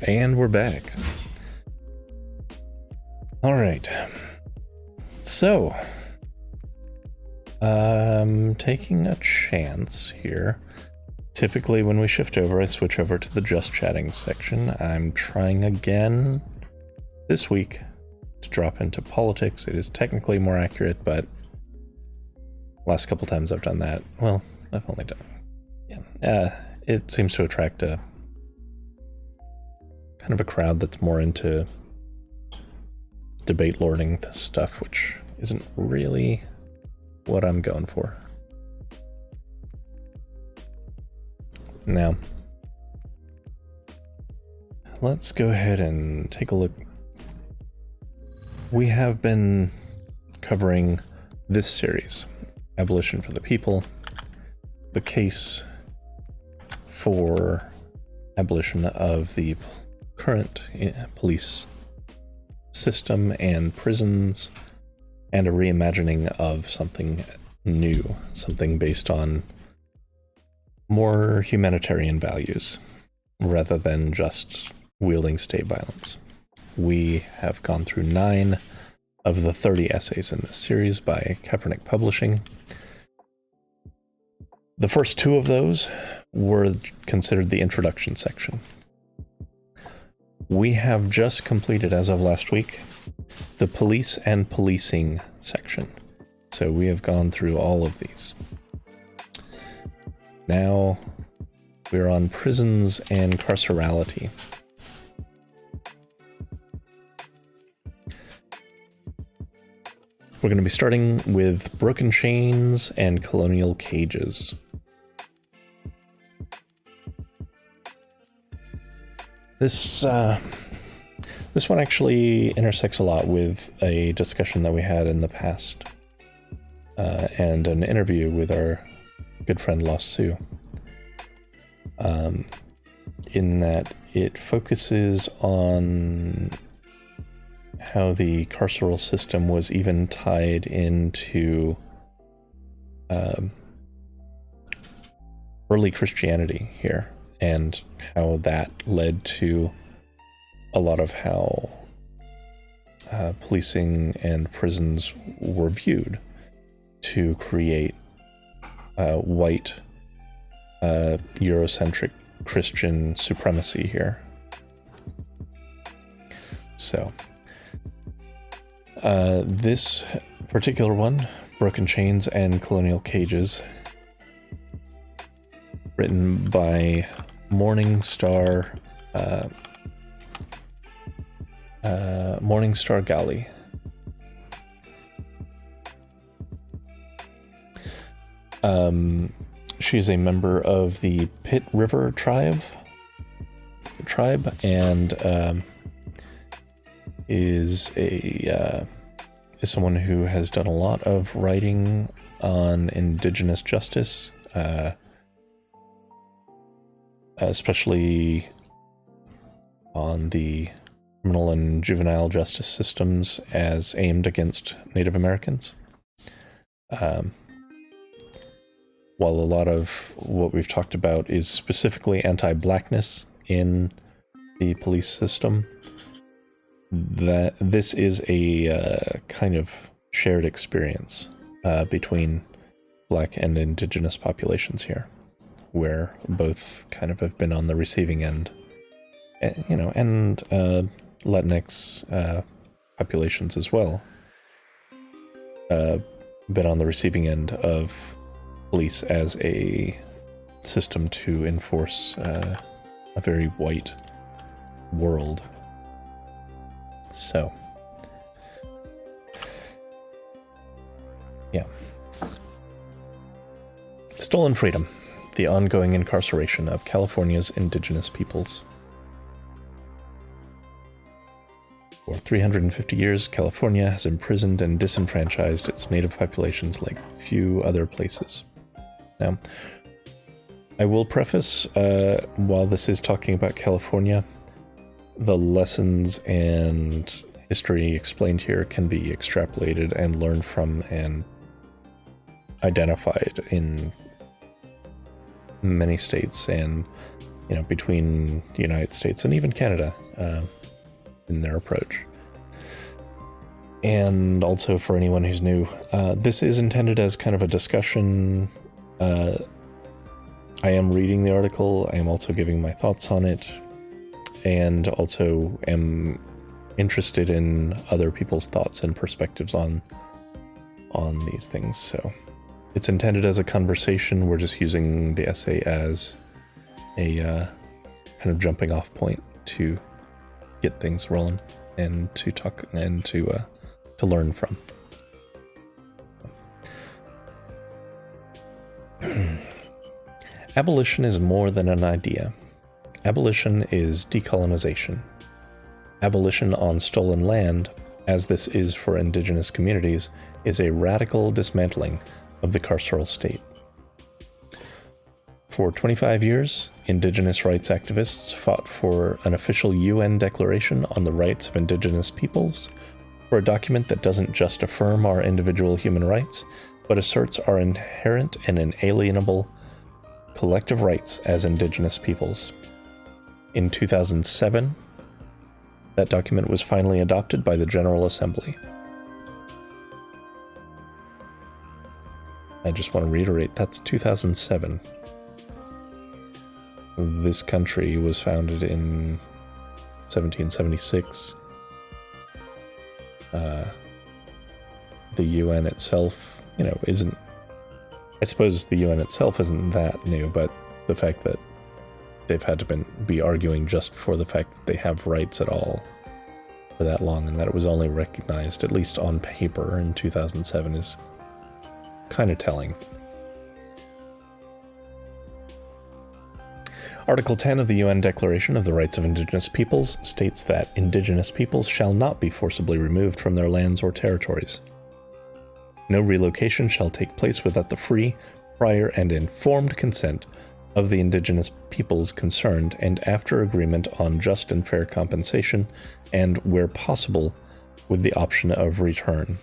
And we're back. All right. So, taking a chance here. Typically when we shift over, I switch over to the Just Chatting section. I'm trying again this week to drop into politics. It is technically more accurate, but last couple times I've done that, well, I've only done, it seems to attract a kind of a crowd that's more into debate lording stuff, which isn't really what I'm going for. Now, let's go ahead and take a look. We have been covering this series, Abolition for the People, the case for abolition of the current police system and prisons, and a reimagining of something new, something based on more humanitarian values rather than just wielding state violence. We have gone through 9 of the 30 essays in this series by Kaepernick Publishing. The first 2 of those were considered the introduction section. We have just completed, as of last week, the police and policing section. So we have gone through all of these. Now we're on prisons and carcerality. We're going to be starting with broken chains and colonial cages. This one actually intersects a lot with a discussion that we had in the past, and an interview with our good friend Lost Sue, in that it focuses on how the carceral system was even tied into early Christianity here, and how that led to a lot of how policing and prisons were viewed to create white Eurocentric Christian supremacy here. So this particular one, Broken Chains and Colonial Cages, written by Morningstar Gali. She's a member of the Pit River tribe, and is someone who has done a lot of writing on indigenous justice, especially on the criminal and juvenile justice systems as aimed against Native Americans. While a lot of what we've talked about is specifically anti-blackness in the police system, that this is a kind of shared experience between Black and Indigenous populations here, where both kind of have been on the receiving end, and Latinx populations as well, been on the receiving end of police as a system to enforce a very white world. So, yeah. Stolen Freedom, the ongoing incarceration of California's indigenous peoples. For 350 years, California has imprisoned and disenfranchised its native populations like few other places. Now, I will preface, while this is talking about California, the lessons and history explained here can be extrapolated and learned from and identified in many states and between the United States and even Canada in their approach. And also for anyone who's new, this is intended as kind of a discussion. I am reading the article. I am also giving my thoughts on it, and also am interested in other people's thoughts and perspectives on these things. So it's intended as a conversation. We're just using the essay as a kind of jumping off point to get things rolling and to talk and to learn from. Abolition is more than an idea. Abolition is decolonization. Abolition on stolen land, as this is for indigenous communities, is a radical dismantling of the carceral state. For 25 years, indigenous rights activists fought for an official UN declaration on the rights of indigenous peoples, for a document that doesn't just affirm our individual human rights, but asserts our inherent and inalienable collective rights as indigenous peoples. In 2007, that document was finally adopted by the General Assembly. I just want to reiterate, that's 2007. This country was founded in 1776. The UN itself, isn't... I suppose the UN itself isn't that new, but the fact that they've had to be arguing just for the fact that they have rights at all for that long, and that it was only recognized, at least on paper, in 2007 is kind of telling. Article 10 of the UN Declaration of the Rights of Indigenous Peoples states that indigenous peoples shall not be forcibly removed from their lands or territories. No relocation shall take place without the free, prior, and informed consent of the indigenous peoples concerned, and after agreement on just and fair compensation, and, where possible, with the option of return.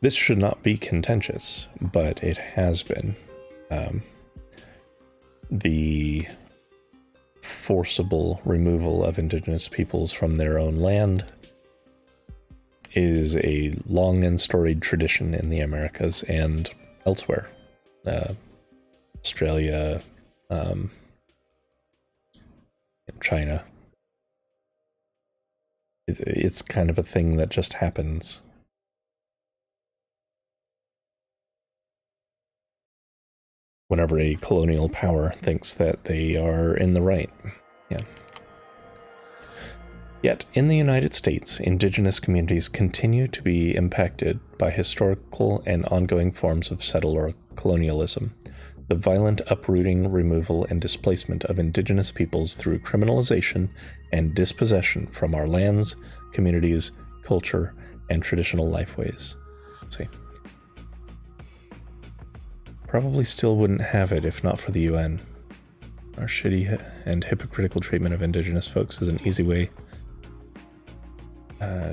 This should not be contentious, but it has been. The forcible removal of indigenous peoples from their own land is a long and storied tradition in the Americas and elsewhere. Australia, China. It's kind of a thing that just happens. Whenever a colonial power thinks that they are in the right. Yeah. Yet, in the United States, indigenous communities continue to be impacted by historical and ongoing forms of settler colonialism, the violent uprooting, removal, and displacement of indigenous peoples through criminalization and dispossession from our lands, communities, culture, and traditional lifeways. Let's see. Probably still wouldn't have it if not for the UN. Our shitty and hypocritical treatment of indigenous folks is an easy way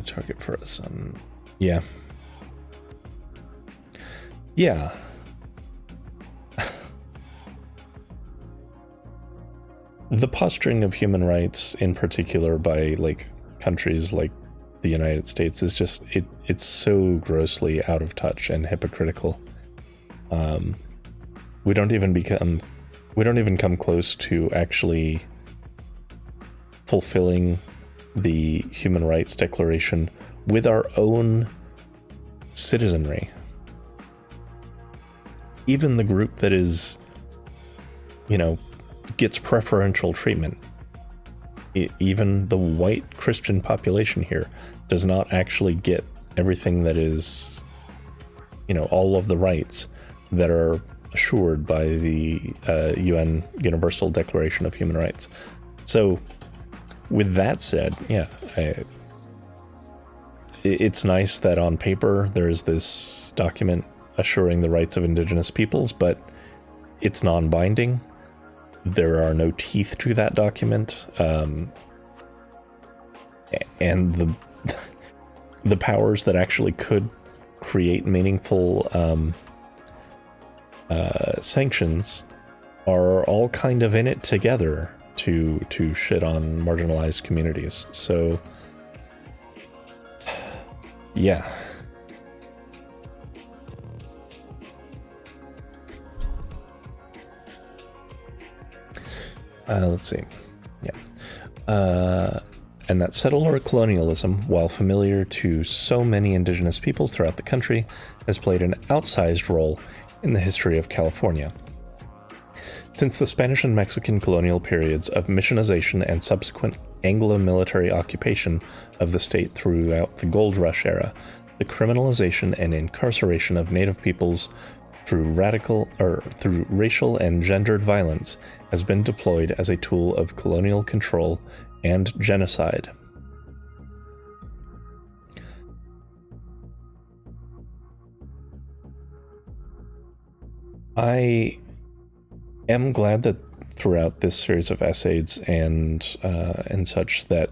target for us. Yeah. Yeah. The posturing of human rights, in particular by countries like the United States, is just it's so grossly out of touch and hypocritical. We don't even come close to actually fulfilling the Human Rights Declaration with our own citizenry. Even the group that is, gets preferential treatment, even the white Christian population here does not actually get everything that is, all of the rights that are assured by the UN Universal Declaration of Human Rights. So, with that said, yeah, it's nice that on paper there is this document assuring the rights of indigenous peoples, but it's non-binding. There are no teeth to that document, and the powers that actually could create meaningful sanctions are all kind of in it together to shit on marginalized communities. So, yeah. Let's see. Yeah. And that settler colonialism, while familiar to so many indigenous peoples throughout the country, has played an outsized role in the history of California. Since the Spanish and Mexican colonial periods of missionization and subsequent Anglo military occupation of the state throughout the Gold Rush era, the criminalization and incarceration of Native peoples through racial and gendered violence has been deployed as a tool of colonial control and genocide. I am glad that throughout this series of essays and such that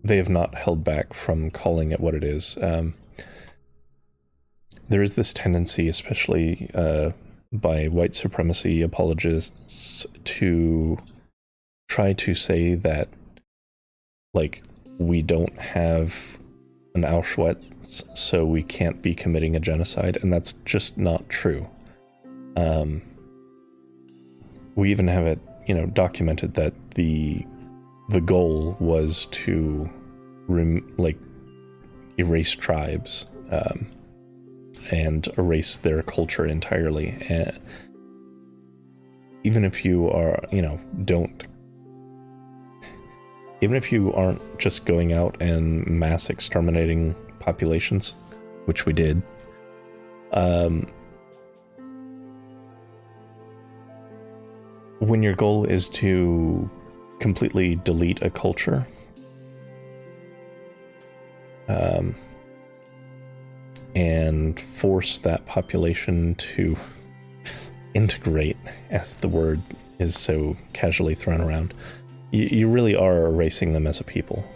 they have not held back from calling it what it is. There is this tendency, especially by white supremacy apologists, to try to say that, like, we don't have an Auschwitz, so we can't be committing a genocide, and that's just not true. We even have it, documented that the goal was to erase tribes and erase their culture entirely. And even if you are, even if you aren't just going out and mass exterminating populations, which we did, when your goal is to completely delete a culture, and force that population to integrate, as the word is so casually thrown around, you really are erasing them as a people.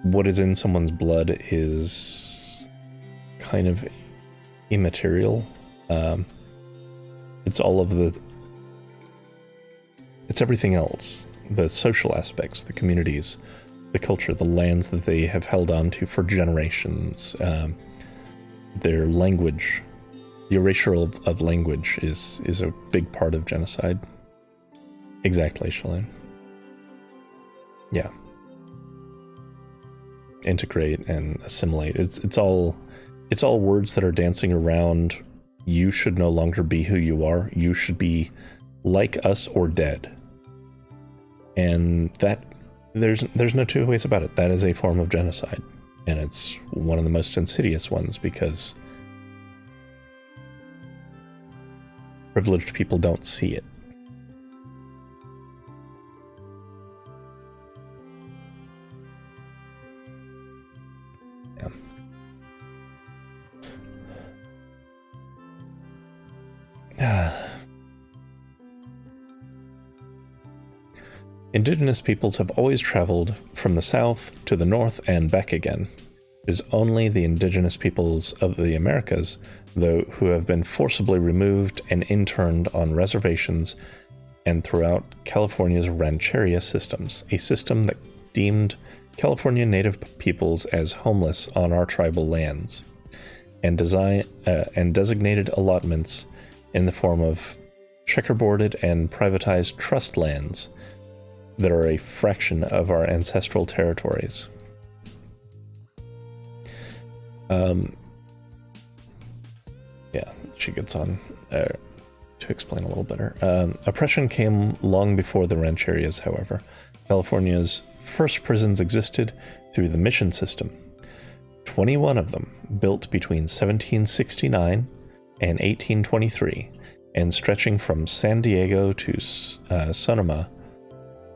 What is in someone's blood is kind of immaterial. It's everything else. The social aspects, the communities, the culture, the lands that they have held on to for generations, their language. The erasure of language is a big part of genocide. Exactly, Shalane. Yeah. Integrate and assimilate. It's all words that are dancing around. You should no longer be who you are. You should be like us or dead. And that there's no two ways about it. That is a form of genocide. And it's one of the most insidious ones because privileged people don't see it. Indigenous peoples have always traveled from the south to the north and back again. It is only the indigenous peoples of the Americas, though, who have been forcibly removed and interned on reservations and throughout California's rancheria systems, a system that deemed California native peoples as homeless on our tribal lands, and designated allotments in the form of checkerboarded and privatized trust lands that are a fraction of our ancestral territories. Yeah, she gets on to explain a little better. Oppression came long before the rancherias, however. California's first prisons existed through the mission system. 21 of them, built between 1769 and 1823, and stretching from San Diego to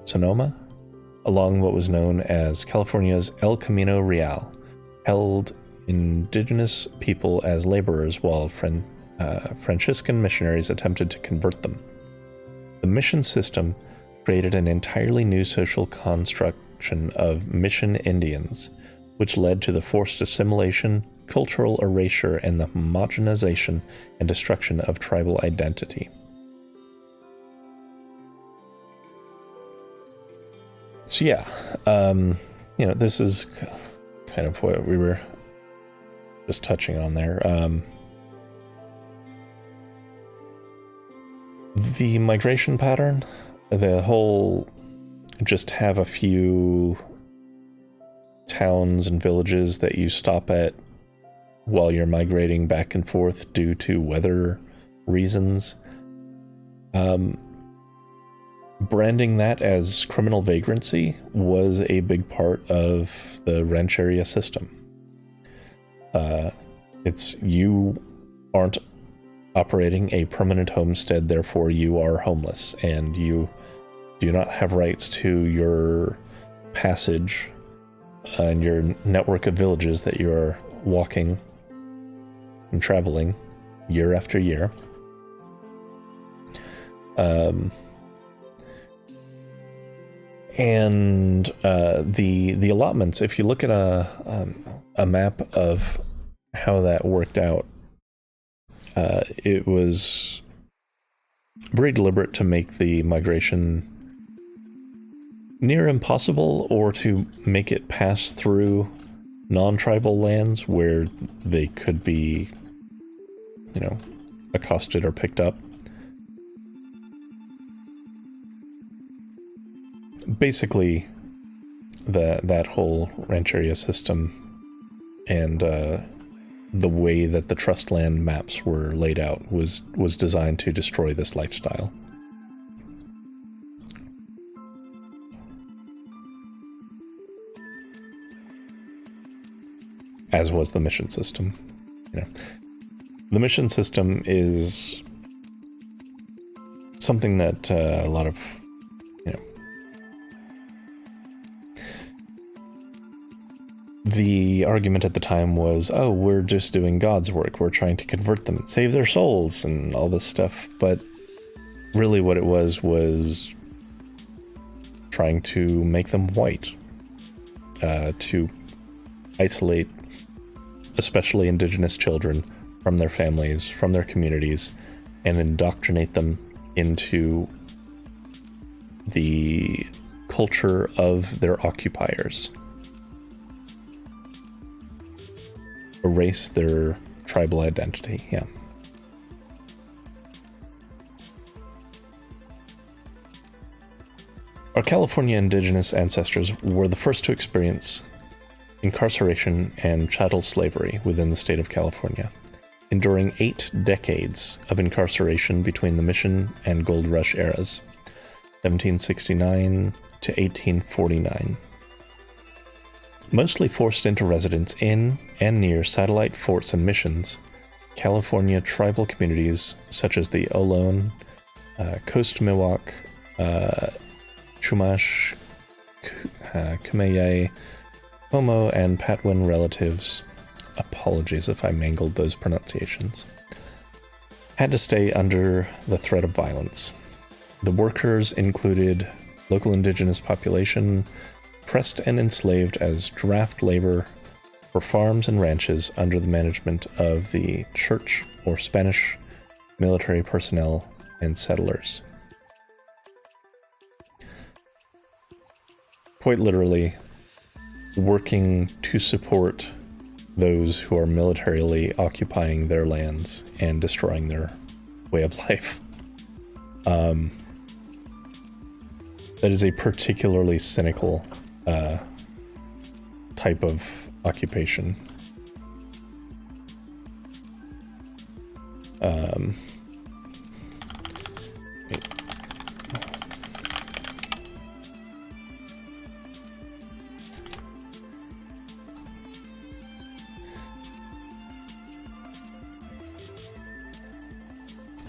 Sonoma, along what was known as California's El Camino Real, held indigenous people as laborers while Franciscan missionaries attempted to convert them. The mission system created an entirely new social construction of mission Indians, which led to the forced assimilation, cultural erasure and the homogenization and destruction of tribal identity. So yeah, this is kind of what we were just touching on there. The migration pattern, the whole just have a few towns and villages that you stop at while you're migrating back and forth due to weather reasons. Branding that as criminal vagrancy was a big part of the rancheria system. You aren't operating a permanent homestead, therefore you are homeless, and you do not have rights to your passage and your network of villages that you're walking and traveling year after year. And the allotments, if you look at a map of how that worked out, it was very deliberate to make the migration near impossible, or to make it pass through non-tribal lands where they could be, accosted or picked up. Basically, that whole rancheria system and the way that the trust land maps were laid out was designed to destroy this lifestyle. As was the mission system. The mission system is something that a lot of, the argument at the time was, oh, we're just doing God's work. We're trying to convert them and save their souls and all this stuff. But really what it was trying to make them white, to isolate especially indigenous children from their families, from their communities, and indoctrinate them into the culture of their occupiers. Erase their tribal identity, yeah. Our California indigenous ancestors were the first to experience incarceration and chattel slavery within the state of California, enduring 8 decades of incarceration between the Mission and Gold Rush eras, 1769 to 1849. Mostly forced into residence in and near satellite forts and missions, California tribal communities such as the Ohlone, Coast Miwok, Chumash, Kumeyaay, Pomo, and Patwin relatives, apologies if I mangled those pronunciations, had to stay under the threat of violence. The workers included local indigenous population, oppressed and enslaved as draft labor for farms and ranches under the management of the church or Spanish military personnel and settlers. Quite literally, working to support those who are militarily occupying their lands and destroying their way of life. That is a particularly cynical type of occupation.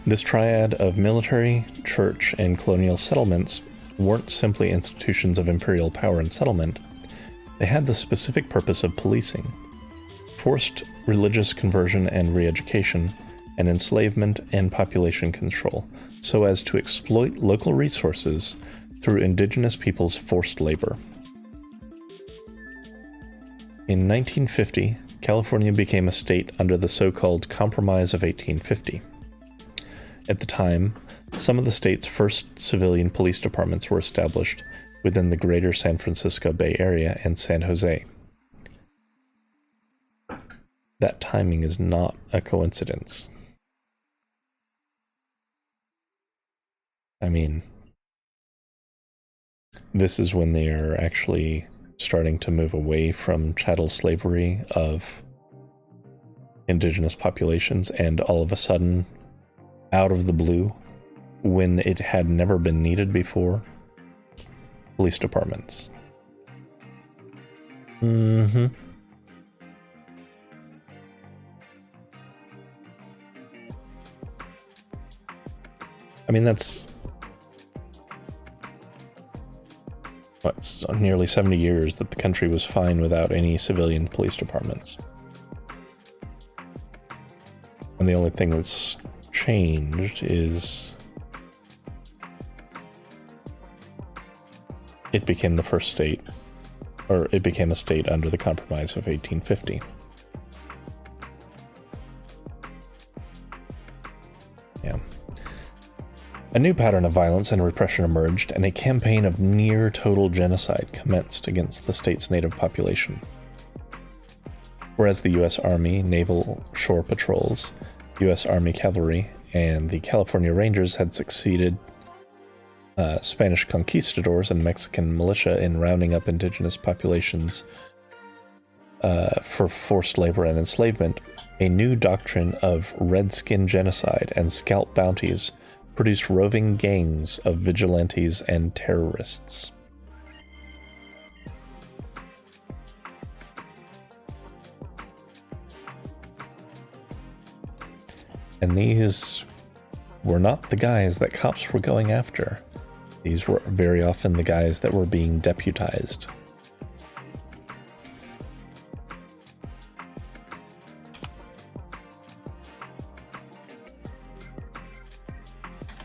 This triad of military, church, and colonial settlements weren't simply institutions of imperial power and settlement. They had the specific purpose of policing, forced religious conversion and re-education, and enslavement and population control, so as to exploit local resources through indigenous people's forced labor. In 1950, California became a state under the so-called Compromise of 1850. At the time, some of the state's first civilian police departments were established within the greater San Francisco Bay Area and San Jose. That timing is not a coincidence. I mean, this is when they are actually starting to move away from chattel slavery of indigenous populations, and all of a sudden, out of the blue, when it had never been needed before, police departments. I mean, that's nearly 70 years that the country was fine without any civilian police departments. And the only thing that's changed is it became the first state, or it became a state under the Compromise of 1850. Yeah. A new pattern of violence and repression emerged, and a campaign of near-total genocide commenced against the state's native population. Whereas the U.S. Army, Naval Shore Patrols, U.S. Army Cavalry, and the California Rangers had succeeded Spanish conquistadors and Mexican militia in rounding up indigenous populations for forced labor and enslavement, a new doctrine of redskin genocide and scalp bounties produced roving gangs of vigilantes and terrorists. And these were not the guys that cops were going after. These were very often the guys that were being deputized.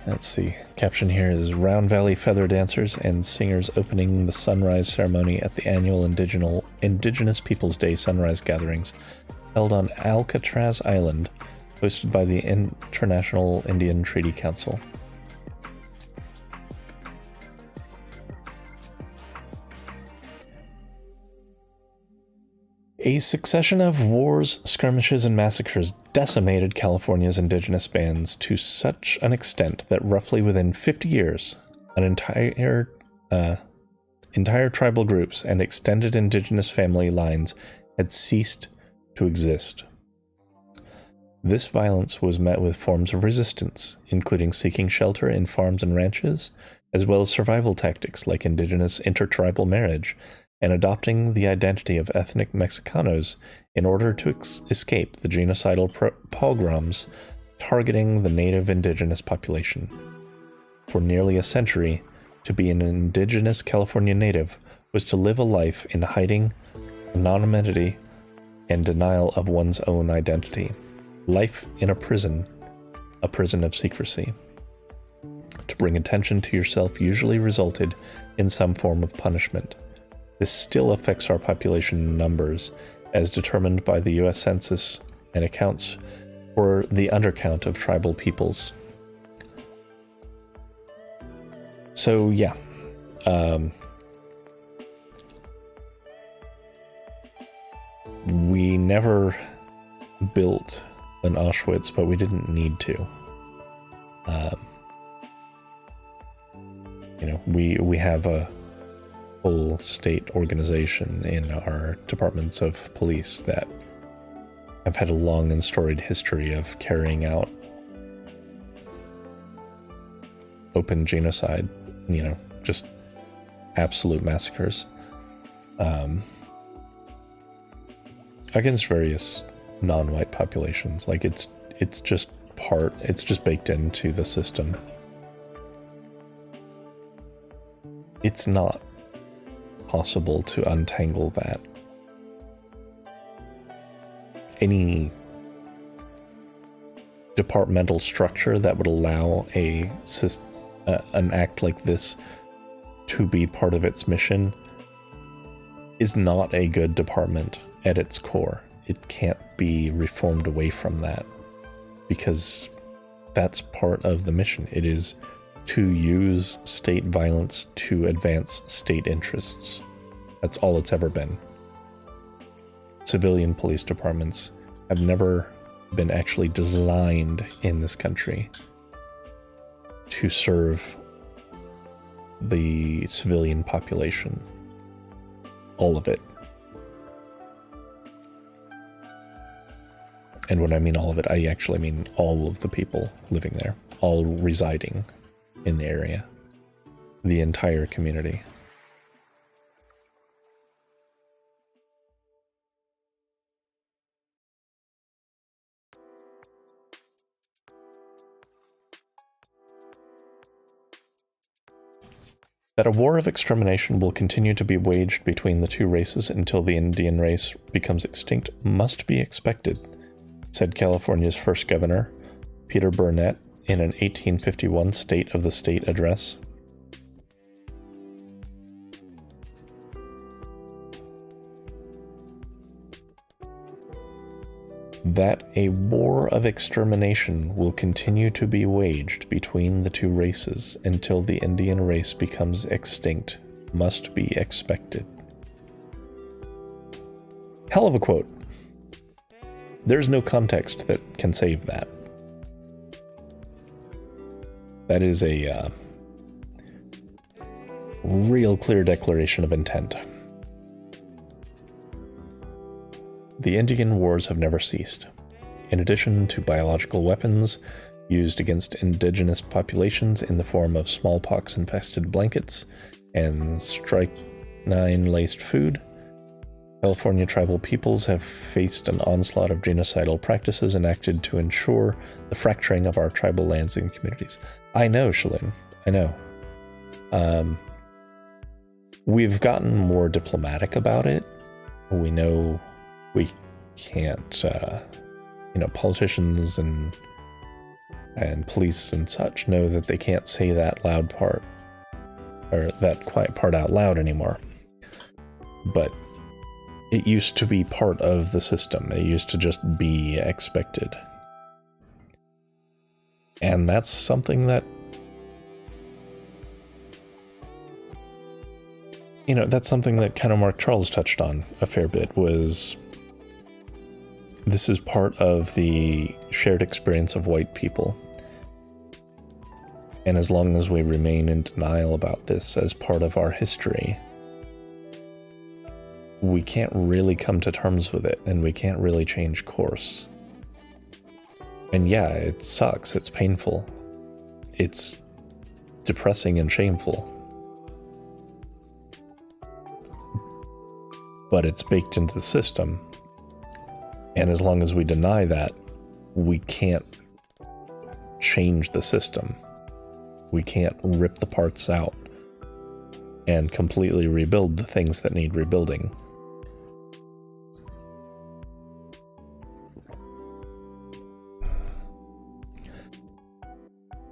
Let's see. Caption here is Round Valley Feather Dancers and Singers opening the sunrise ceremony at the annual Indigenous Peoples Day sunrise gatherings held on Alcatraz Island, hosted by the International Indian Treaty Council. A succession of wars, skirmishes, and massacres decimated California's indigenous bands to such an extent that roughly within 50 years, an entire tribal groups and extended indigenous family lines had ceased to exist. This violence was met with forms of resistance, including seeking shelter in farms and ranches, as well as survival tactics like indigenous intertribal marriage, and adopting the identity of ethnic Mexicanos in order to escape the genocidal pogroms targeting the native indigenous population. For nearly a century, to be an indigenous California native was to live a life in hiding, anonymity, and denial of one's own identity. Life in a prison of secrecy. To bring attention to yourself usually resulted in some form of punishment. This still affects our population numbers, as determined by the U.S. Census, and accounts for the undercount of tribal peoples. So, yeah. We never built an Auschwitz, but we didn't need to. We have a whole state organization in our departments of police that have had a long and storied history of carrying out open genocide, just absolute massacres against various non-white populations. Like it's just baked into the system. It's not possible to untangle that. Any departmental structure that would allow an act like this to be part of its mission is not a good department at its core. it can't be reformed away from that, because that's part of the mission. It is to use state violence to advance state interests. That's all it's ever been. Civilian police departments have never been actually designed in this country to serve the civilian population. All of it. And when I mean all of it, I actually mean all of the people living there, all residing in the area, the entire community. That a war of extermination will continue to be waged between the two races until the Indian race becomes extinct must be expected, said California's first governor, Peter Burnett, in an 1851 State of the State address. That a war of extermination will continue to be waged between the two races until the Indian race becomes extinct must be expected. Hell of a quote. There's no context that can save that. That is a real clear declaration of intent. The Indian wars have never ceased. In addition to biological weapons used against indigenous populations in the form of smallpox-infested blankets and strychnine-laced food, California tribal peoples have faced an onslaught of genocidal practices enacted to ensure the fracturing of our tribal lands and communities. I know, Shalyn. I know. We've gotten more diplomatic about it. We know we can't, politicians and police and such know that they can't say that loud part, or that quiet part out loud anymore. But it used to be part of the system. It used to just be expected. And that's something that, that's something that kind of Mark Charles touched on a fair bit, was this is part of the shared experience of white people. And as long as we remain in denial about this as part of our history, we can't really come to terms with it, and we can't really change course. And yeah, it sucks, it's painful, it's depressing and shameful. But it's baked into the system. And as long as we deny that, we can't change the system. We can't rip the parts out and completely rebuild the things that need rebuilding.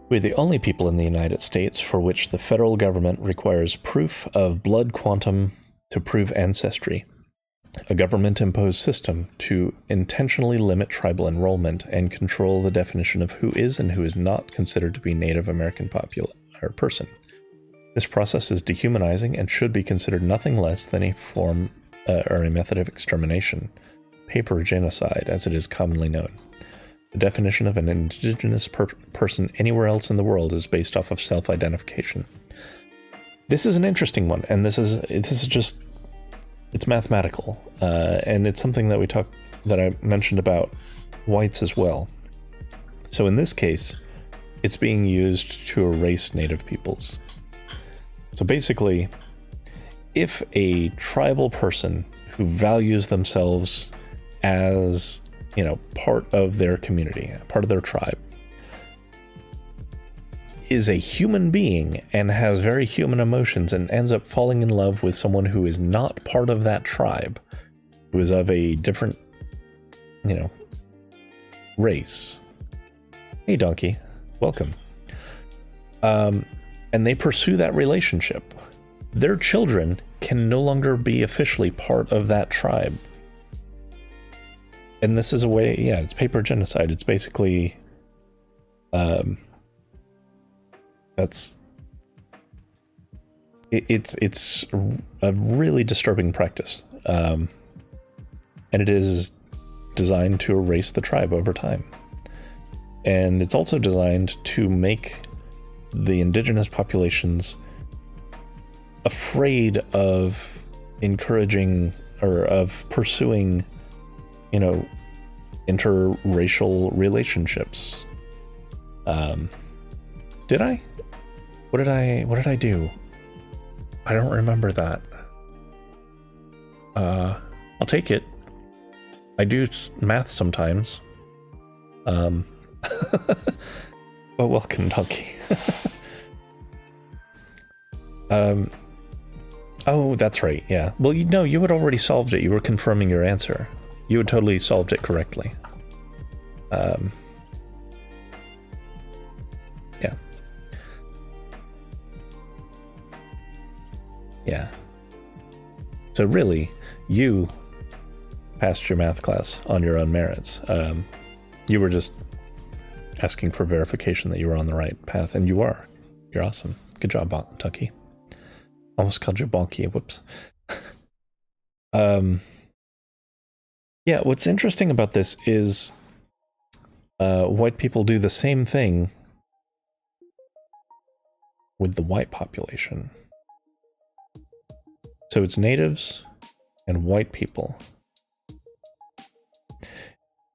We're the only people in the United States for which the federal government requires proof of blood quantum to prove ancestry. A government-imposed system to intentionally limit tribal enrollment and control the definition of who is and who is not considered to be Native American person. This process is dehumanizing and should be considered nothing less than a form or a method of extermination, paper genocide, as it is commonly known. The definition of an indigenous person anywhere else in the world is based off of self-identification. This is an interesting one, and this is just, it's mathematical, and it's something that I mentioned about whites as well. So in this case, it's being used to erase Native peoples. So basically, if a tribal person who values themselves as, part of their community, part of their tribe, is a human being and has very human emotions and ends up falling in love with someone who is not part of that tribe, who is of a different, race. Hey, Donkey, welcome. And they pursue that relationship. Their children can no longer be officially part of that tribe. And this is a way, yeah, it's paper genocide. It's basically, it's a really disturbing practice. And it is designed to erase the tribe over time. And it's also designed to make the indigenous populations afraid of encouraging or of pursuing, you know, interracial relationships. Did I? What did I do? I don't remember that. I'll take it. I do math sometimes. But welcome, Donkey. Oh, that's right, yeah. Well, you had already solved it. You were confirming your answer. You had totally solved it correctly. Yeah. Yeah. So really, you passed your math class on your own merits. You were just asking for verification that you were on the right path, and you are. You're awesome. Good job, Tucky. Almost called you Bonky. Whoops. Yeah, what's interesting about this is white people do the same thing with the white population. So it's natives and white people.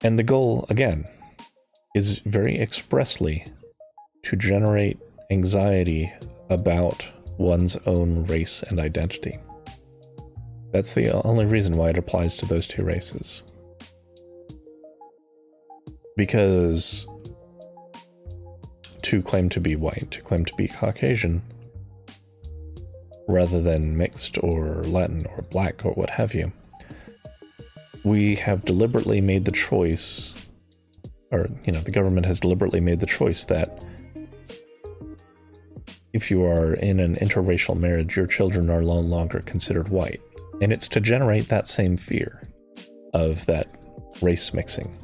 And the goal, again, is very expressly to generate anxiety about one's own race and identity. That's the only reason why it applies to those two races. Because to claim to be white, to claim to be Caucasian, rather than mixed or Latin or black or what have you, we have deliberately made the choice, or, the government has deliberately made the choice that if you are in an interracial marriage, your children are no longer considered white. And it's to generate that same fear of that race mixing.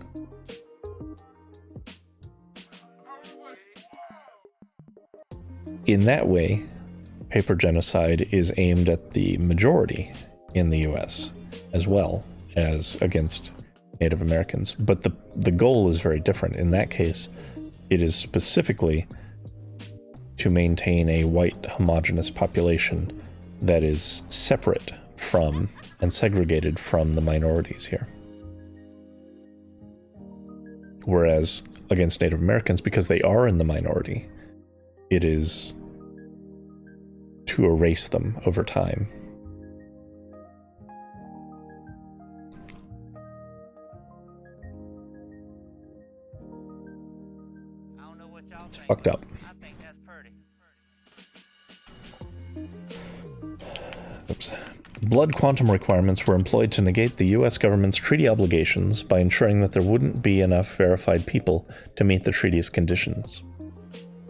In that way, paper genocide is aimed at the majority in the US, as well as against Native Americans. But the goal is very different. In that case, it is specifically to maintain a white homogeneous population that is separate from and segregated from the minorities here. Whereas against Native Americans, because they are in the minority, it is to erase them over time. It's fucked up. Oops. Blood quantum requirements were employed to negate the US government's treaty obligations by ensuring that there wouldn't be enough verified people to meet the treaty's conditions.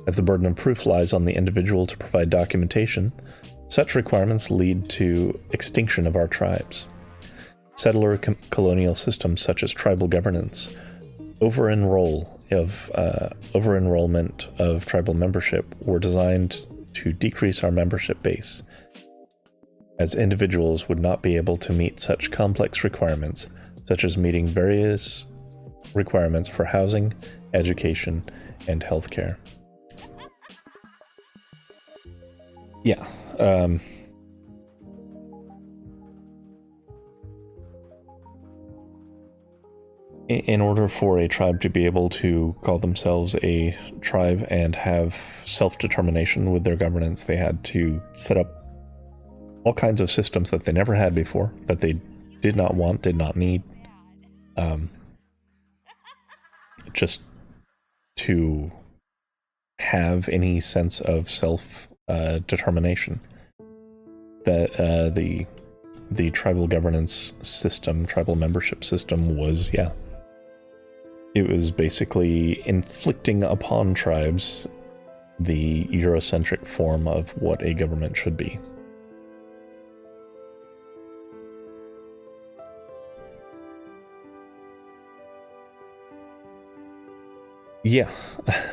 As the burden of proof lies on the individual to provide documentation, such requirements lead to extinction of our tribes. Settler colonial systems such as tribal governance, over-enrollment of tribal membership were designed to decrease our membership base, as individuals would not be able to meet such complex requirements, such as meeting various requirements for housing, education, and healthcare. Yeah. In order for a tribe to be able to call themselves a tribe and have self-determination with their governance, they had to set up all kinds of systems that they never had before, that they did not want, did not need, just to have any sense of self-determination. That the tribal governance system, tribal membership system was, it was basically inflicting upon tribes the Eurocentric form of what a government should be. Yeah,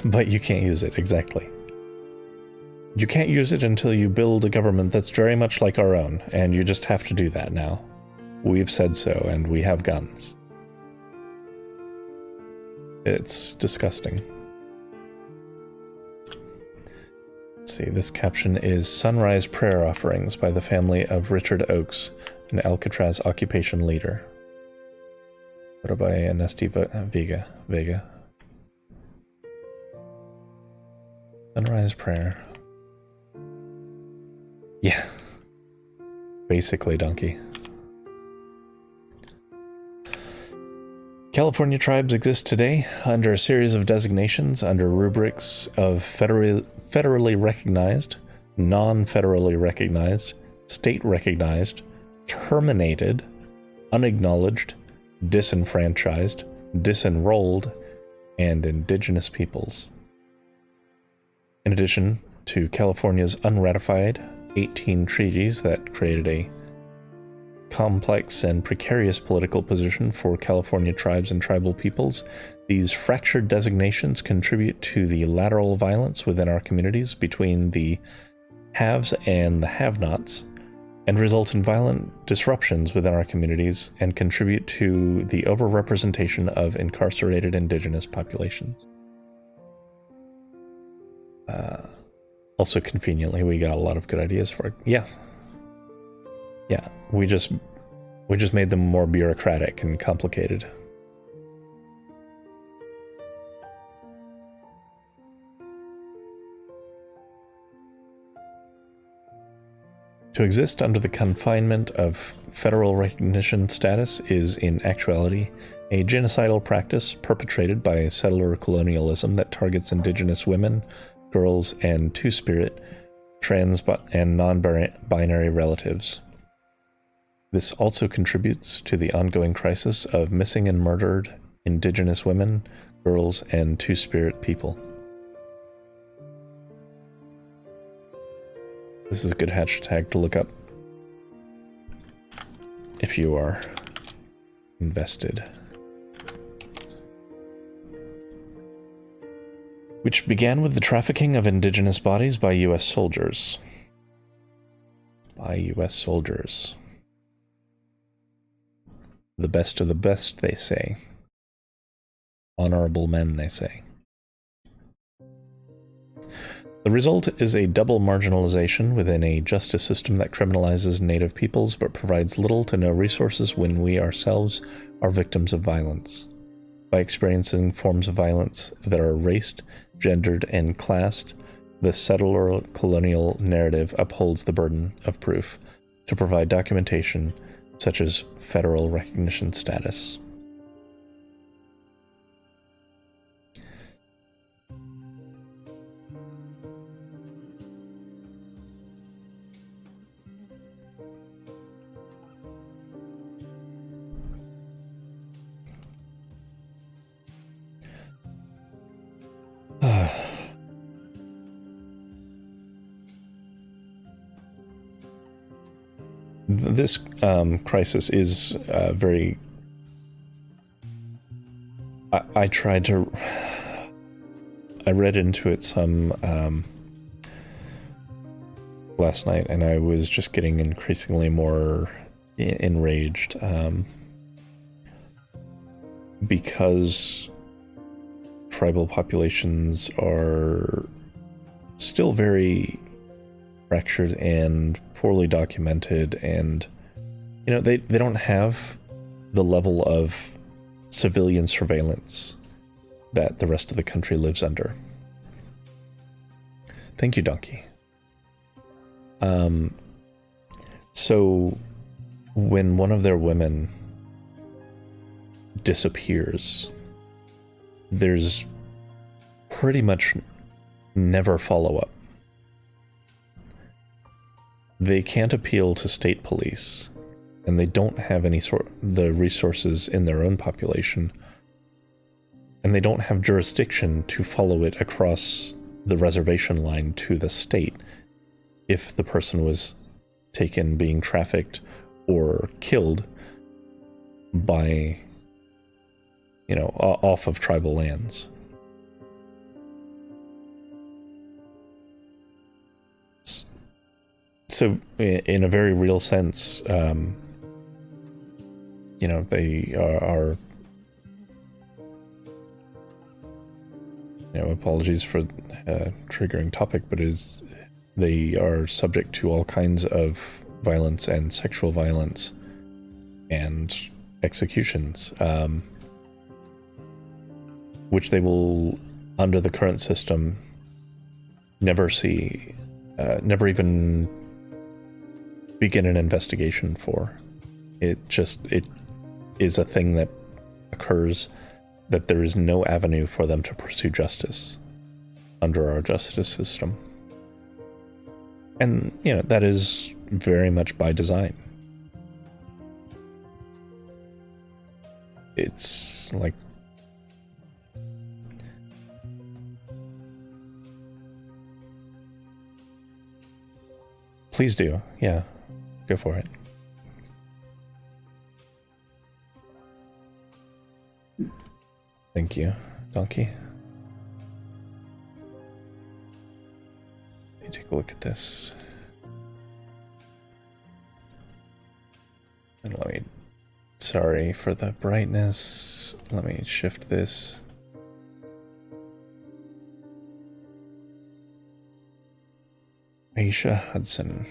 but you can't use it, exactly. You can't use it until you build a government that's very much like our own, and you just have to do that now. We've said so, and we have guns. It's disgusting. Let's see, this caption is Sunrise Prayer Offerings by the family of Richard Oakes, an Alcatraz occupation leader. Photo by Ernesto Vega. Sunrise Prayer. Yeah. Basically, donkey. California tribes exist today under a series of designations under rubrics of federally recognized, non-federally recognized, state recognized, terminated, unacknowledged, disenfranchised, disenrolled, and indigenous peoples. In addition to California's unratified 18 treaties that created a complex and precarious political position for California tribes and tribal peoples, these fractured designations contribute to the lateral violence within our communities between the haves and the have-nots, and result in violent disruptions within our communities and contribute to the overrepresentation of incarcerated indigenous populations. Also, conveniently, we got a lot of good ideas for it. Yeah, we just made them more bureaucratic and complicated. To exist under the confinement of federal recognition status is, in actuality, a genocidal practice perpetrated by settler colonialism that targets indigenous women, girls, and two-spirit, trans and non-binary relatives. This also contributes to the ongoing crisis of missing and murdered indigenous women, girls, and two-spirit people. This is a good hashtag to look up if you are invested. Which began with the trafficking of indigenous bodies by U.S. soldiers. The best of the best, they say. Honorable men, they say. The result is a double marginalization within a justice system that criminalizes Native peoples but provides little to no resources when we ourselves are victims of violence. By experiencing forms of violence that are raced, gendered, and classed, the settler colonial narrative upholds the burden of proof to provide documentation such as federal recognition status. This crisis is very... I tried to... I read into it some last night, and I was just getting increasingly more enraged because tribal populations are still very fractured and poorly documented, and they don't have the level of civilian surveillance that the rest of the country lives under. Thank you, Donkey. So when one of their women disappears, there's pretty much never follow-up. They can't appeal to state police, and they don't have the resources in their own population, and they don't have jurisdiction to follow it across the reservation line to the state if the person was taken being trafficked or killed by, off of tribal lands. So in a very real sense, you know, they are you know, apologies for triggering topic, but they are subject to all kinds of violence and sexual violence and executions, which they will, under the current system, never see, never even begin an investigation for. It is a thing that occurs, that there is no avenue for them to pursue justice under our justice system. And, you know, that is very much by design. It's like, please do. Yeah, go for it. Thank you, Donkey. Let me take a look at this. And let me, sorry for the brightness. Let me shift this. Aisha Hudson.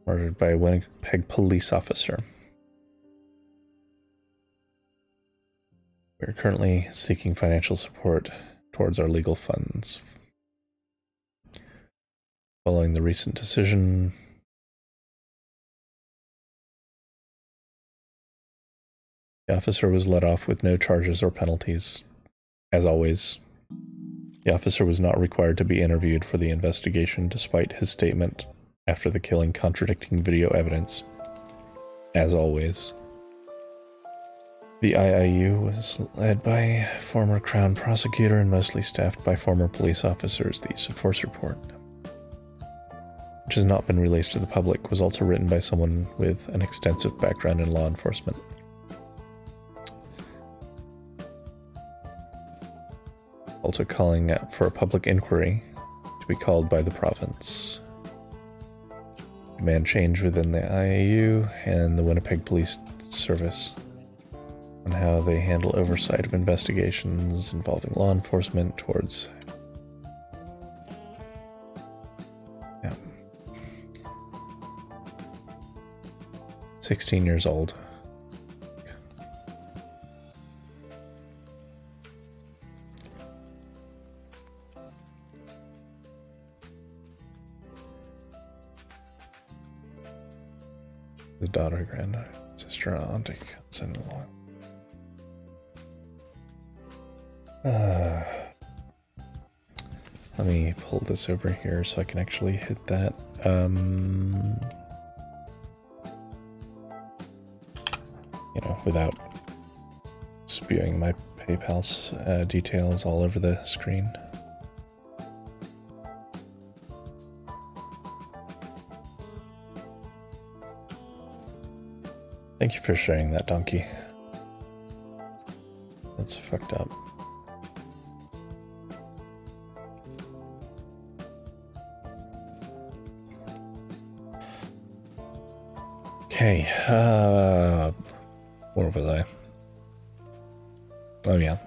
Murdered by a Winnipeg police officer. We're currently seeking financial support towards our legal funds. Following the recent decision, the officer was let off with no charges or penalties. As always, the officer was not required to be interviewed for the investigation, despite his statement after the killing contradicting video evidence. As always, the IIU was led by a former Crown prosecutor and mostly staffed by former police officers. The use of force report, which has not been released to the public, was also written by someone with an extensive background in law enforcement. Also calling for a public inquiry to be called by the province. Demand change within the IAU and the Winnipeg Police Service on how they handle oversight of investigations involving law enforcement towards 16 years old. The daughter, granddaughter, sister, auntie, cousin-in-law. Let me pull this over here so I can actually hit that. You know, without spewing my PayPal's details all over the screen. Thank you for sharing that, Donkey. That's fucked up. Okay, where was I? Oh yeah.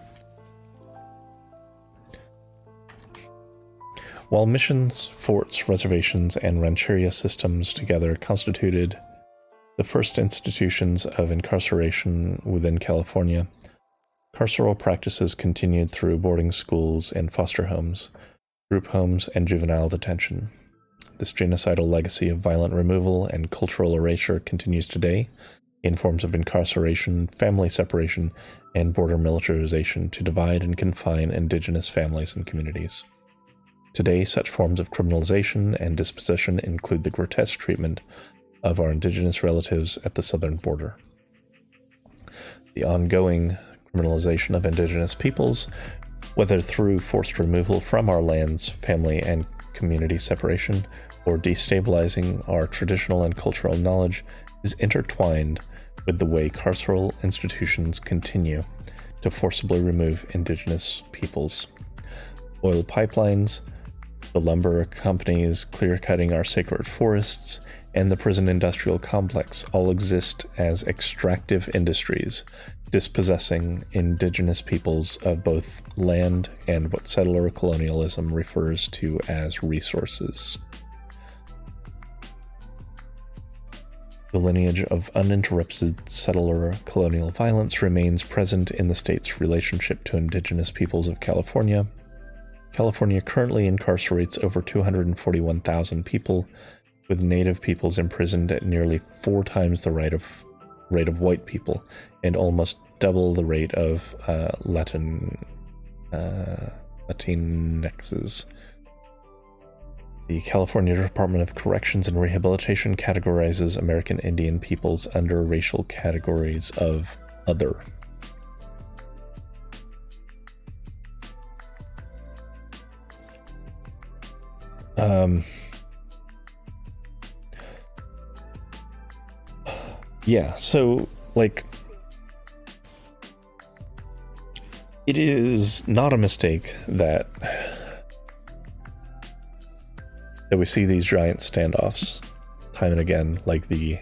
While missions, forts, reservations, and rancheria systems together constituted the first institutions of incarceration within California, carceral practices continued through boarding schools and foster homes, group homes, and juvenile detention. This genocidal legacy of violent removal and cultural erasure continues today in forms of incarceration, family separation, and border militarization to divide and confine indigenous families and communities. Today, such forms of criminalization and dispossession include the grotesque treatment of our indigenous relatives at the southern border. The ongoing criminalization of indigenous peoples, whether through forced removal from our lands, family and community separation, or destabilizing our traditional and cultural knowledge, is intertwined with the way carceral institutions continue to forcibly remove indigenous peoples. Oil pipelines, the lumber companies clear-cutting our sacred forests, and the prison industrial complex all exist as extractive industries, dispossessing indigenous peoples of both land and what settler colonialism refers to as resources. The lineage of uninterrupted settler colonial violence remains present in the state's relationship to indigenous peoples of California. California currently incarcerates over 241,000 people, with native peoples imprisoned at nearly 4 times the rate of white people, and almost double the rate of Latinxes. The California Department of Corrections and Rehabilitation categorizes American Indian peoples under racial categories of other. Yeah, so, like, it is not a mistake that we see these giant standoffs time and again, like the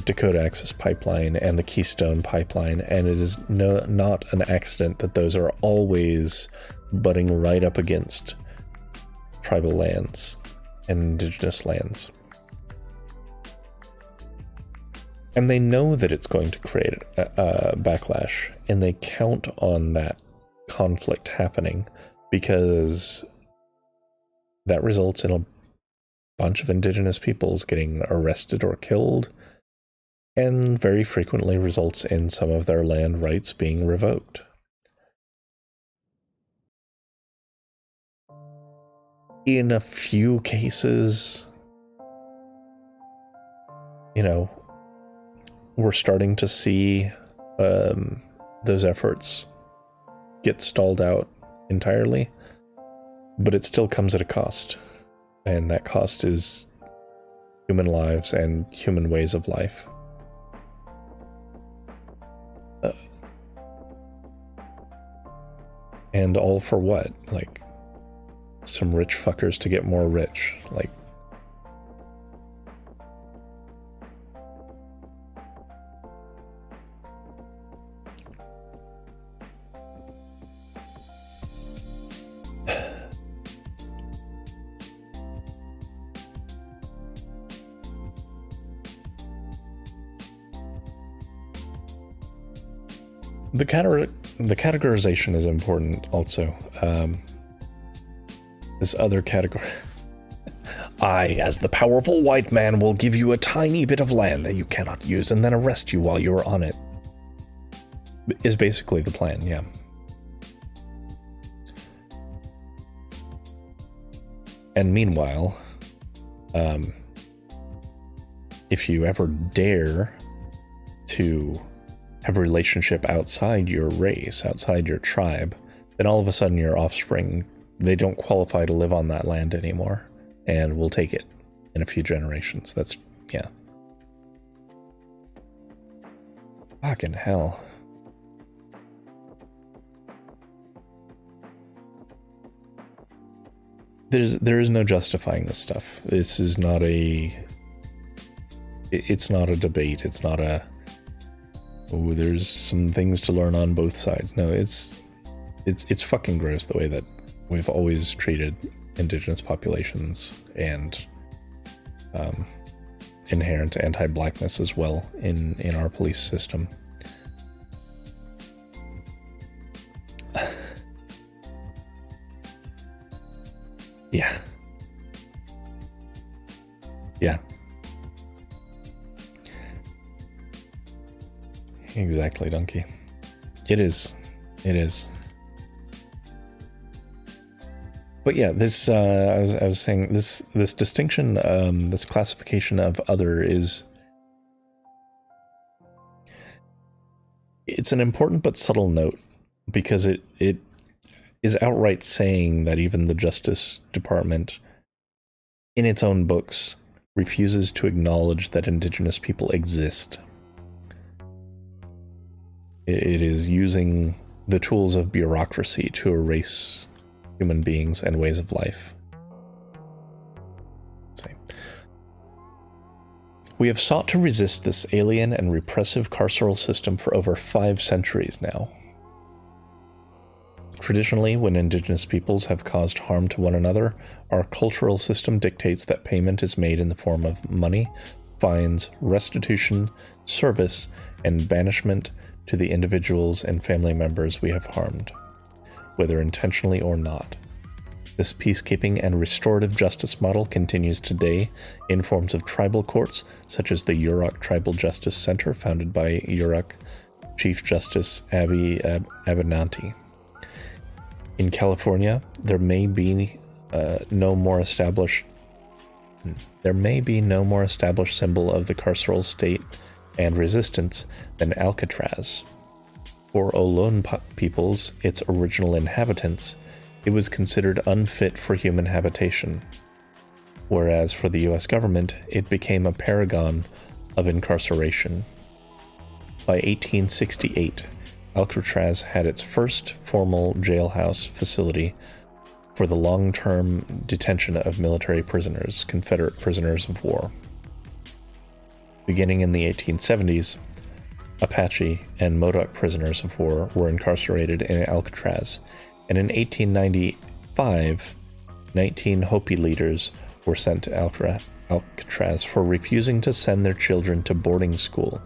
Dakota Access Pipeline and the Keystone Pipeline, and it is not an accident that those are always butting right up against tribal lands and indigenous lands. And they know that it's going to create a backlash, and they count on that conflict happening because that results in a bunch of indigenous peoples getting arrested or killed, and very frequently results in some of their land rights being revoked. In a few cases, we're starting to see those efforts get stalled out entirely, but it still comes at a cost, and that cost is human lives and human ways of life. And all for what? Like, some rich fuckers to get more rich. Like, the categorization is important also. This other category. I, as the powerful white man, will give you a tiny bit of land that you cannot use and then arrest you while you are on it. Is basically the plan, yeah. And meanwhile, if you ever dare to have a relationship outside your race, outside your tribe, then all of a sudden your offspring, they don't qualify to live on that land anymore, and we'll take it in a few generations. That's, yeah. Fucking hell. There is no justifying this stuff. This is not it's not a debate. It's not a, oh, there's some things to learn on both sides. No, it's fucking gross the way that we've always treated indigenous populations and inherent anti-blackness as well in our police system. Yeah. Yeah. Exactly, Donkey. It is. It is. But yeah, this I was saying this distinction, this classification of other it's an important but subtle note, because it is outright saying that even the Justice Department, in its own books, refuses to acknowledge that indigenous people exist. It is using the tools of bureaucracy to erase human beings and ways of life. Let's see. We have sought to resist this alien and repressive carceral system for over 5 centuries now. Traditionally, when indigenous peoples have caused harm to one another, our cultural system dictates that payment is made in the form of money, fines, restitution, service, and banishment to the individuals and family members we have harmed, whether intentionally or not. This peacekeeping and restorative justice model continues today in forms of tribal courts, such as the Yurok Tribal Justice Center, founded by Yurok Chief Justice Abinanti. In California, there may be no more established symbol of the carceral state and resistance than Alcatraz. For Olón peoples, its original inhabitants, it was considered unfit for human habitation, whereas for the US government, it became a paragon of incarceration. By 1868, Alcatraz had its first formal jailhouse facility for the long-term detention of military prisoners, Confederate prisoners of war. Beginning in the 1870s, Apache and Modoc prisoners of war were incarcerated in Alcatraz, and in 1895, 19 Hopi leaders were sent to Alcatraz for refusing to send their children to boarding school.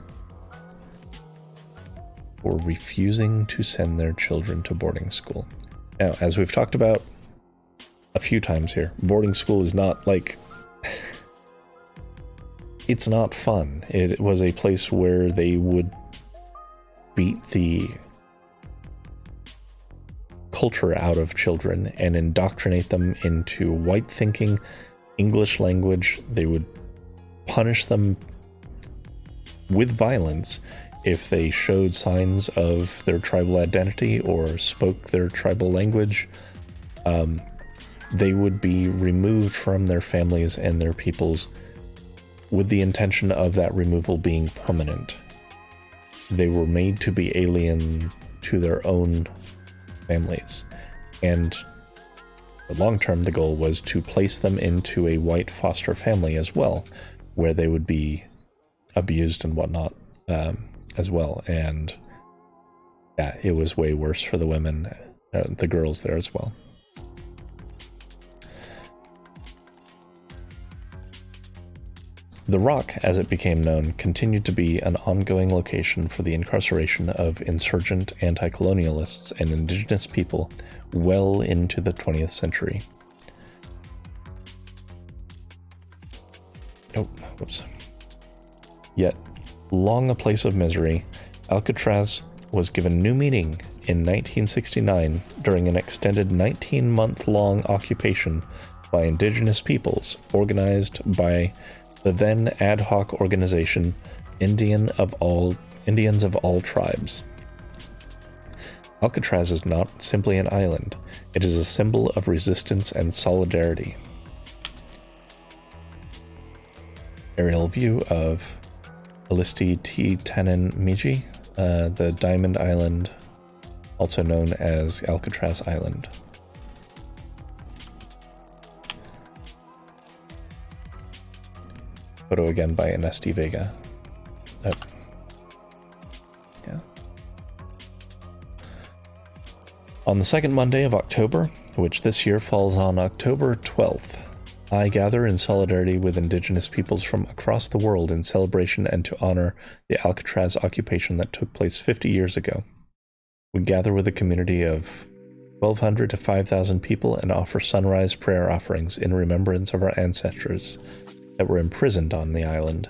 Now, as we've talked about a few times here, boarding school is not like... it's not fun. It was a place where they would beat the culture out of children and indoctrinate them into white thinking, English language. They would punish them with violence if they showed signs of their tribal identity or spoke their tribal language. They would be removed from their families and their peoples with the intention of that removal being permanent. They were made to be alien to their own families. And for long term, the goal was to place them into a white foster family as well, where they would be abused and whatnot as well. And yeah, it was way worse for the women, the girls there as well. The Rock, as it became known, continued to be an ongoing location for the incarceration of insurgent anti-colonialists and indigenous people well into the 20th century. Oh, whoops. Yet, long a place of misery, Alcatraz was given new meaning in 1969 during an extended 19-month-long occupation by indigenous peoples organized by the then ad hoc organization Indians of All Tribes. Alcatraz is not simply an island, it is a symbol of resistance and solidarity. Aerial view of Alisti T. Tanan Miji, the Diamond Island, also known as Alcatraz Island. Photo again by Anesti Vega. Yeah. On the second Monday of October, which this year falls on October 12th, I gather in solidarity with indigenous peoples from across the world in celebration and to honor the Alcatraz occupation that took place 50 years ago. We gather with a community of 1,200 to 5,000 people and offer sunrise prayer offerings in remembrance of our ancestors that were imprisoned on the island,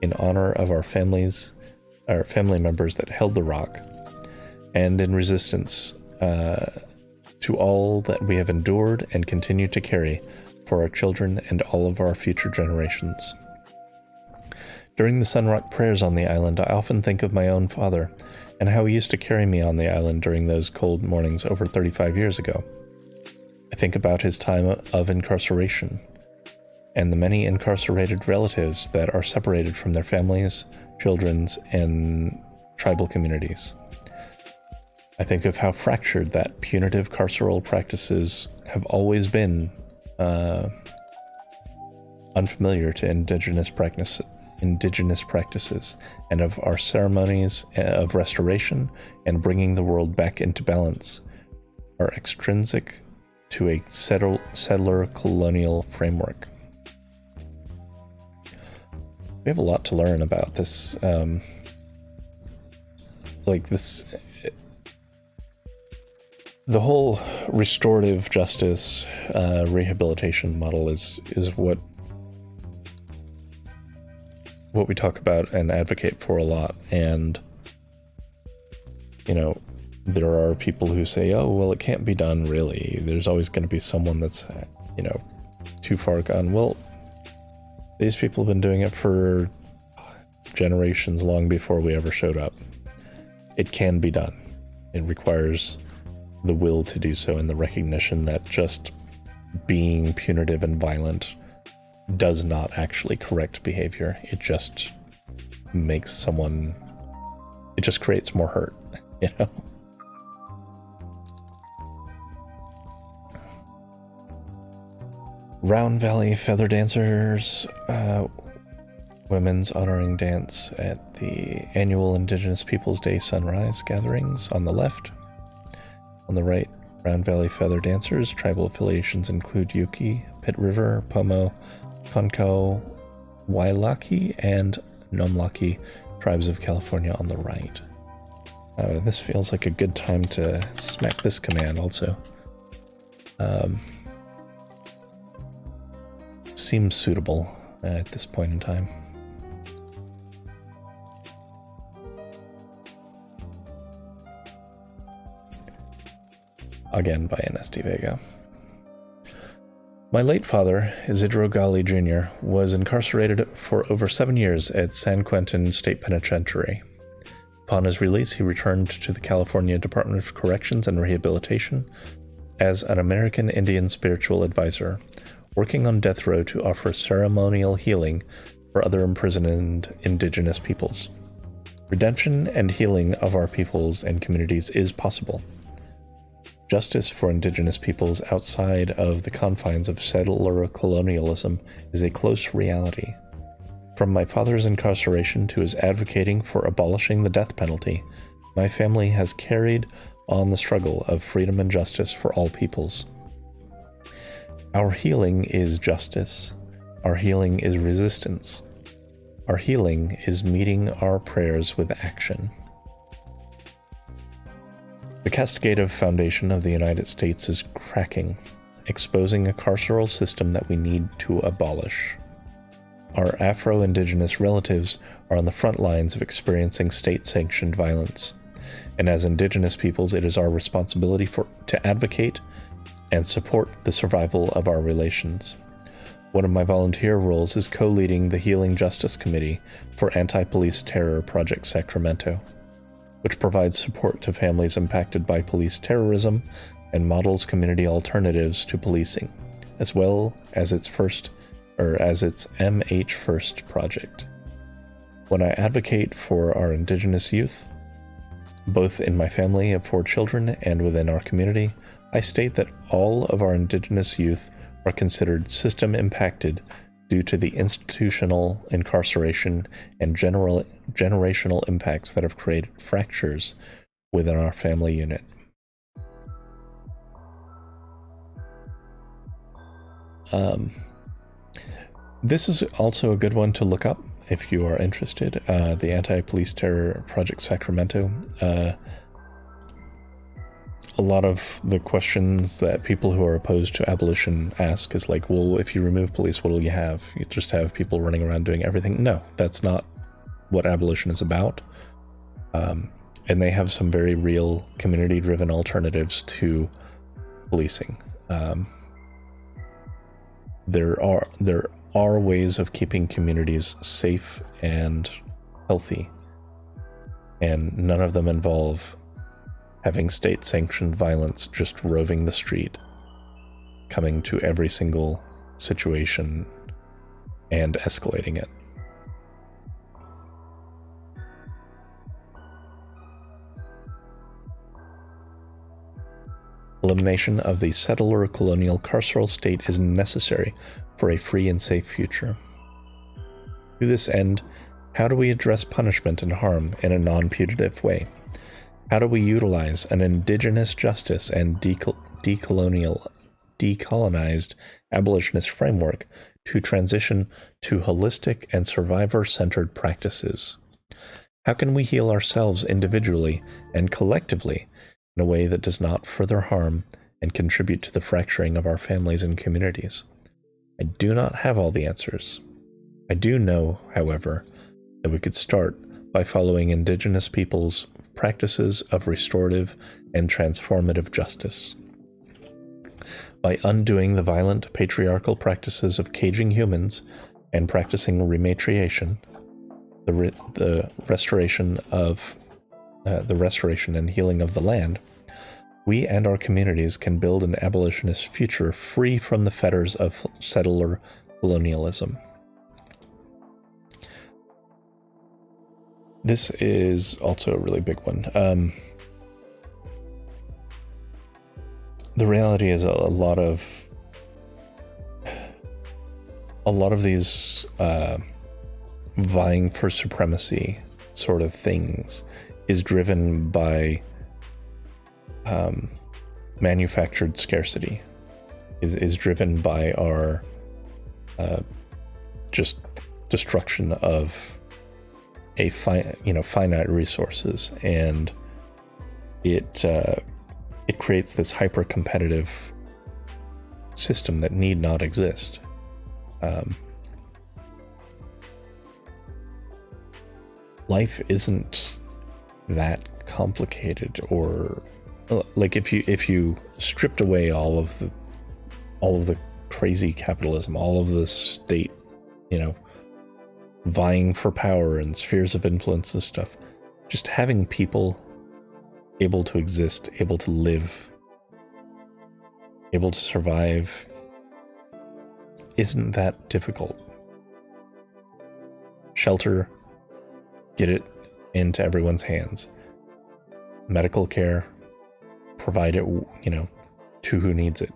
in honor of our family members that held the rock, and in resistance to all that we have endured and continue to carry for our children and all of our future generations. During the sunrock prayers on the island, I often think of my own father and how he used to carry me on the island during those cold mornings over 35 years ago. I think about his time of incarceration and the many incarcerated relatives that are separated from their families, children, and tribal communities. I think of how fractured that punitive carceral practices have always been, unfamiliar to indigenous practices, and of our ceremonies of restoration and bringing the world back into balance are extrinsic to a settler colonial framework. We have a lot to learn about this, the whole restorative justice rehabilitation model is what we talk about and advocate for a lot. And there are people who say, oh well, it can't be done, really, there's always going to be someone that's too far gone. Well, these people have been doing it for generations, long before we ever showed up. It can be done. It requires the will to do so, and the recognition that just being punitive and violent does not actually correct behavior. It just makes someone, it just creates more hurt, Round Valley Feather Dancers, women's honoring dance at the annual Indigenous Peoples Day sunrise gatherings on the left. On the right, Round Valley Feather Dancers. Tribal affiliations include Yuki, Pit River, Pomo, Konko, Wailaki, and Nomlaki tribes of California on the right. This feels like a good time to smack this command also. Seems suitable at this point in time. Again by NSD Vega. My late father, Isidro Gali Jr., was incarcerated for over 7 years at San Quentin State Penitentiary. Upon his release, he returned to the California Department of Corrections and Rehabilitation as an American Indian spiritual advisor, working on death row to offer ceremonial healing for other imprisoned indigenous peoples. Redemption and healing of our peoples and communities is possible. Justice for indigenous peoples outside of the confines of settler colonialism is a close reality. From my father's incarceration to his advocating for abolishing the death penalty, my family has carried on the struggle of freedom and justice for all peoples. Our healing is justice. Our healing is resistance. Our healing is meeting our prayers with action. The castigative foundation of the United States is cracking, exposing a carceral system that we need to abolish. Our Afro-Indigenous relatives are on the front lines of experiencing state-sanctioned violence, and as Indigenous peoples, it is our responsibility to advocate and support the survival of our relations. One of my volunteer roles is co-leading the Healing Justice Committee for Anti-Police Terror Project Sacramento, which provides support to families impacted by police terrorism and models community alternatives to policing, as well as its MH First project. When I advocate for our Indigenous youth, both in my family of 4 children and within our community, I state that all of our Indigenous youth are considered system impacted due to the institutional incarceration and generational impacts that have created fractures within our family unit. This is also a good one to look up if you are interested. The Anti-Police Terror Project Sacramento. A lot of the questions that people who are opposed to abolition ask is like, well, if you remove police, what will you have? You just have people running around doing everything. No, that's not what abolition is about. And they have some very real community-driven alternatives to policing. There are ways of keeping communities safe and healthy, and none of them involve having state-sanctioned violence just roving the street, coming to every single situation and escalating it. Elimination of the settler colonial carceral state is necessary for a free and safe future. To this end, how do we address punishment and harm in a non-putative way? How do we utilize an indigenous justice and decolonized abolitionist framework to transition to holistic and survivor-centered practices? How can we heal ourselves individually and collectively in a way that does not further harm and contribute to the fracturing of our families and communities? I do not have all the answers. I do know, however, that we could start by following indigenous peoples' practices of restorative and transformative justice. By undoing the violent patriarchal practices of caging humans and practicing rematriation, the restoration and healing of the land, we and our communities can build an abolitionist future free from the fetters of settler colonialism. This is also a really big one. The reality is a lot of these vying for supremacy sort of things is driven by manufactured scarcity, is driven by our just destruction of finite resources, and it creates this hyper-competitive system that need not exist. Life isn't that complicated, or like if you stripped away all of the crazy capitalism, all of the state, vying for power and spheres of influence and stuff, just having people able to exist, able to live, able to survive isn't that difficult. Shelter, get it into everyone's hands. Medical care, provide it, to who needs it.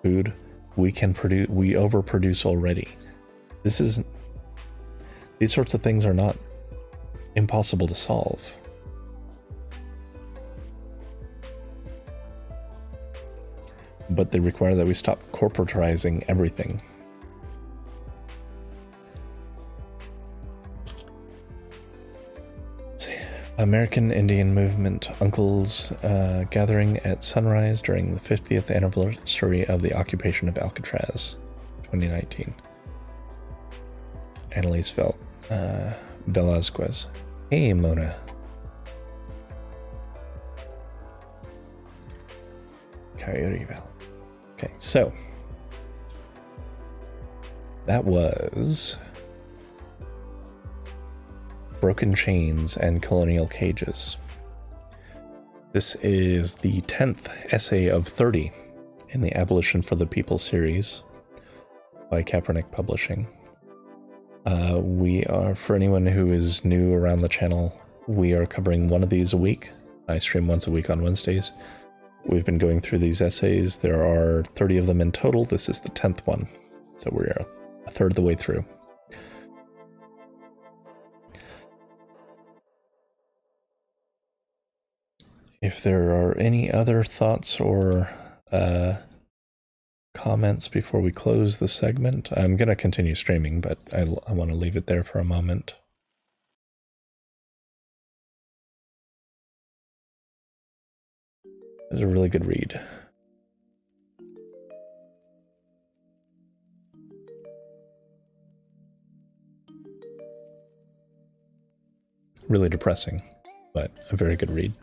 Food, we overproduce already. These sorts of things are not impossible to solve. But they require that we stop corporatizing everything. American Indian Movement Uncles gathering at sunrise during the 50th anniversary of the occupation of Alcatraz, 2019. Annalise Velazquez. Hey, Mona. Coyote Valley. Okay, so that was Broken Chains and Colonial Cages. This is the 10th essay of 30 in the Abolition for the People series by Kaepernick Publishing. We are, for anyone who is new around the channel, we are covering one of these a week. I stream once a week on Wednesdays. We've been going through these essays. There are 30 of them in total. This is the 10th one. So we're a third of the way through. If there are any other thoughts or comments before we close the segment, I'm going to continue streaming, but I want to leave it there for a moment. It was a really good read. Really depressing, but a very good read.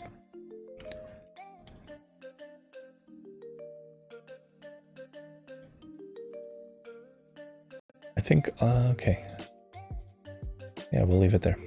I think, okay. Yeah, we'll leave it there.